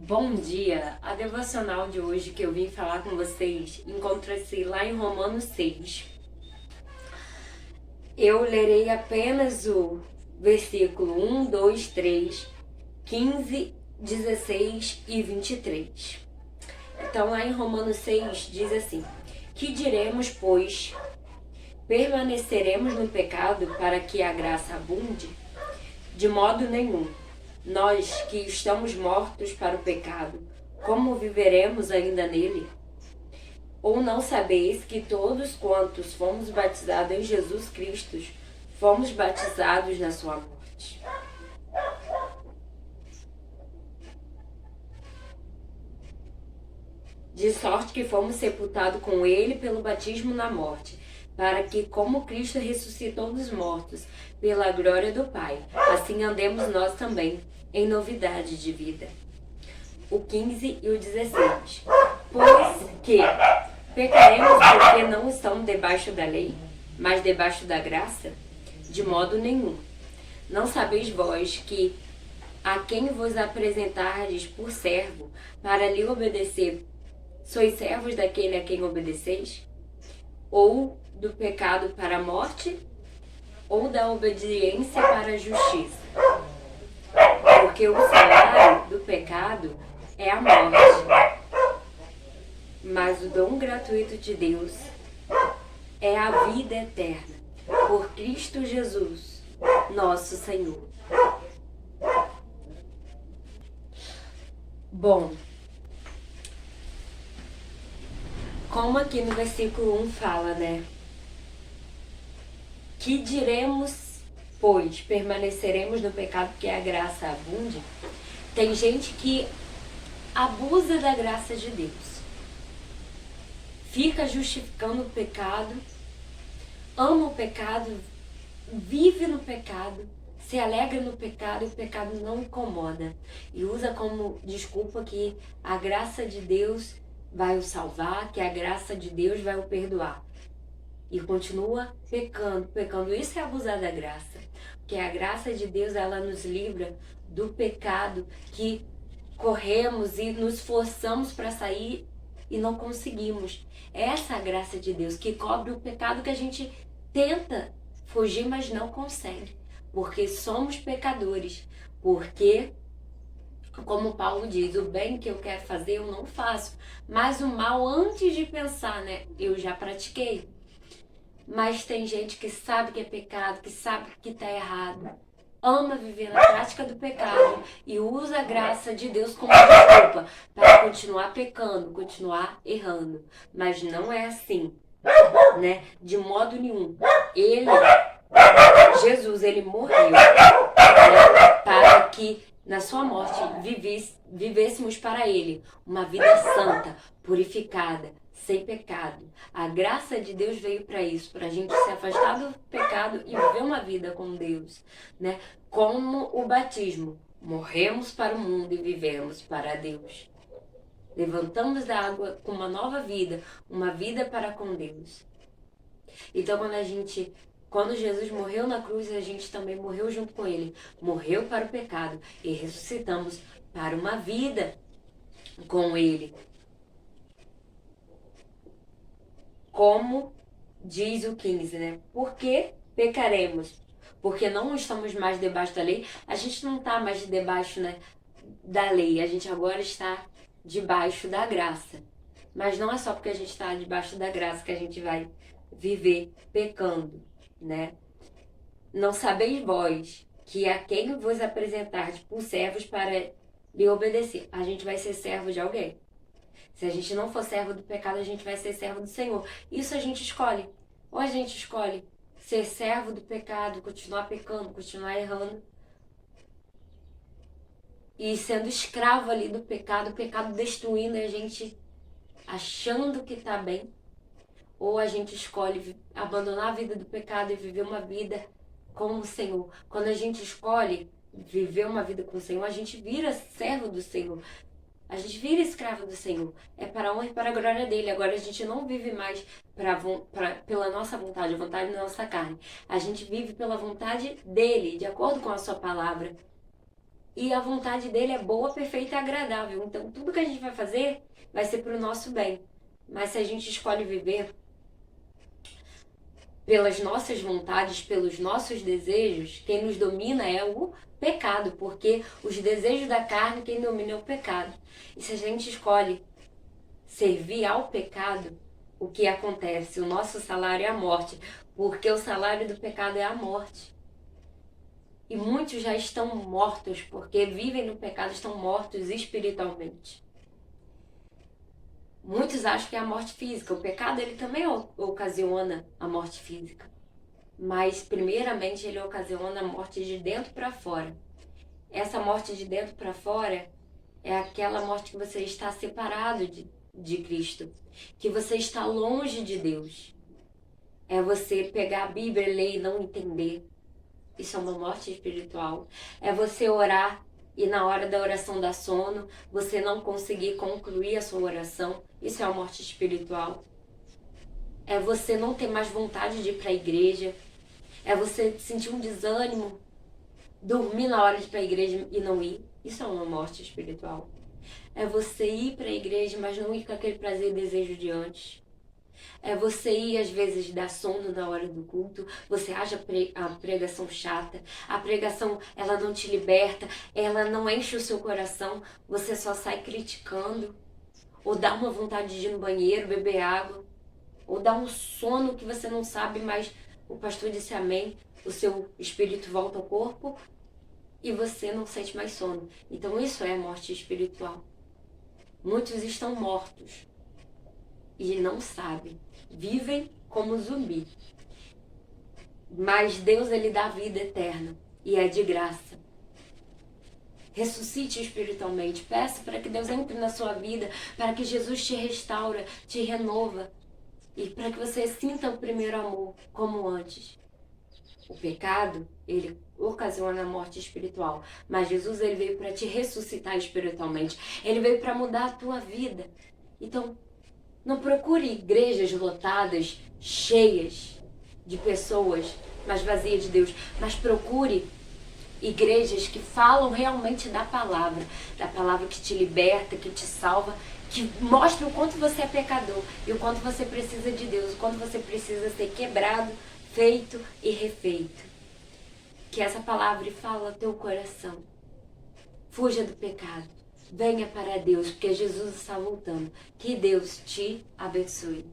Bom dia! A devocional de hoje que eu vim falar com vocês encontra-se lá em Romanos 6. Eu lerei apenas o versículo 1, 2, 3, 15, 16 e 23. Então, lá em Romanos 6 diz assim: Que diremos, pois? Permaneceremos no pecado para que a graça abunde? De modo nenhum. Nós que estamos mortos para o pecado, como viveremos ainda nele? Ou não sabeis que todos quantos fomos batizados em Jesus Cristo, fomos batizados na sua morte? De sorte que fomos sepultados com ele pelo batismo na morte, para que, como Cristo ressuscitou dos mortos, pela glória do Pai, assim andemos nós também em novidade de vida. O 15 e o 16. Pois que pecaremos porque não estamos debaixo da lei, mas debaixo da graça? De modo nenhum. Não sabeis vós que a quem vos apresentardes por servo, para lhe obedecer, sois servos daquele a quem obedeceis? Ou do pecado para a morte, ou da obediência para a justiça? Porque o salário do pecado é a morte, mas o dom gratuito de Deus é a vida eterna, por Cristo Jesus, nosso Senhor. Bom, como aqui no versículo 1 fala, né? Que diremos, pois, permaneceremos no pecado porque a graça abunde? Tem gente que abusa da graça de Deus. Fica justificando o pecado, ama o pecado, vive no pecado, se alegra no pecado e o pecado não incomoda. E usa como desculpa que a graça de Deus vai o salvar, que a graça de Deus vai o perdoar. E continua pecando. Isso é abusar da graça. Porque a graça de Deus, ela nos livra do pecado que corremos e nos forçamos para sair e não conseguimos. Essa é a graça de Deus que cobre o pecado que a gente tenta fugir, mas não consegue. Porque somos pecadores. Porque, como Paulo diz, o bem que eu quero fazer eu não faço. Mas o mal, antes de pensar, né, eu já pratiquei. Mas tem gente que sabe que é pecado, que sabe que está errado, ama viver na prática do pecado e usa a graça de Deus como desculpa para continuar pecando, continuar errando. Mas não é assim, né? De modo nenhum. Jesus, ele morreu, né, para que na sua morte vivêssemos para ele uma vida santa, purificada, sem pecado. A graça de Deus veio para isso, para a gente se afastar do pecado e viver uma vida com Deus, né? Como o batismo, morremos para o mundo e vivemos para Deus. Levantamos da água com uma nova vida, uma vida para com Deus. Então, quando Jesus morreu na cruz, a gente também morreu junto com ele. Morreu para o pecado e ressuscitamos para uma vida com ele. Como diz o 15, né? Por que pecaremos? Porque não estamos mais debaixo da lei. A gente não está mais debaixo, né, da lei. A gente agora está debaixo da graça. Mas não é só porque a gente está debaixo da graça que a gente vai viver pecando, né? Não sabeis vós que a quem vos apresentardes por servos para lhe obedecer. A gente vai ser servo de alguém. Se a gente não for servo do pecado, a gente vai ser servo do Senhor. Isso a gente escolhe. Ou a gente escolhe ser servo do pecado, continuar pecando, continuar errando, e sendo escravo ali do pecado, o pecado destruindo a gente, achando que tá bem. Ou a gente escolhe abandonar a vida do pecado e viver uma vida com o Senhor. Quando a gente escolhe viver uma vida com o Senhor, a gente vira servo do Senhor. A gente vira escravo do Senhor. É para a honra e para a glória dele. Agora a gente não vive mais pela nossa vontade, a vontade da nossa carne. A gente vive pela vontade dele, de acordo com a sua palavra. E a vontade dele é boa, perfeita e agradável. Então, tudo que a gente vai fazer vai ser para o nosso bem. Mas se a gente escolhe viver pelas nossas vontades, pelos nossos desejos, quem nos domina é o pecado, porque os desejos da carne, quem domina é o pecado. E se a gente escolhe servir ao pecado, o que acontece? O nosso salário é a morte, porque o salário do pecado é a morte. E muitos já estão mortos, porque vivem no pecado, estão mortos espiritualmente. Muitos acham que é a morte física. O pecado, ele também ocasiona a morte física. Mas, primeiramente, ele ocasiona a morte de dentro para fora. Essa morte de dentro para fora é aquela morte que você está separado de Cristo, que você está longe de Deus. É você pegar a Bíblia, ler e não entender. Isso é uma morte espiritual. É você orar e na hora da oração dar sono, você não conseguir concluir a sua oração. Isso é uma morte espiritual. É você não ter mais vontade de ir para a igreja. É você sentir um desânimo, dormir na hora de ir para a igreja e não ir. Isso é uma morte espiritual. É você ir para a igreja, mas não ir com aquele prazer e desejo de antes. É você ir, às vezes, dar sono na hora do culto, você acha a pregação chata, a pregação, ela não te liberta, ela não enche o seu coração, você só sai criticando, ou dá uma vontade de ir no banheiro, beber água, ou dá um sono que você não sabe, mas o pastor disse amém, o seu espírito volta ao corpo e você não sente mais sono. Então isso é morte espiritual. Muitos estão mortos e não sabem. Vivem como zumbi. Mas Deus, ele dá vida eterna e é de graça. Ressuscite espiritualmente. Peça para que Deus entre na sua vida, para que Jesus te restaura, te renova e para que você sinta o primeiro amor como antes. O pecado, ele ocasiona a morte espiritual, mas Jesus, ele veio para te ressuscitar espiritualmente. Ele veio para mudar a tua vida. Então, não procure igrejas lotadas, cheias de pessoas, mas vazias de Deus. Mas procure igrejas que falam realmente da palavra que te liberta, que te salva, que mostra o quanto você é pecador e o quanto você precisa de Deus, o quanto você precisa ser quebrado, feito e refeito. Que essa palavra fala ao teu coração. Fuja do pecado. Venha para Deus, porque Jesus está voltando. Que Deus te abençoe.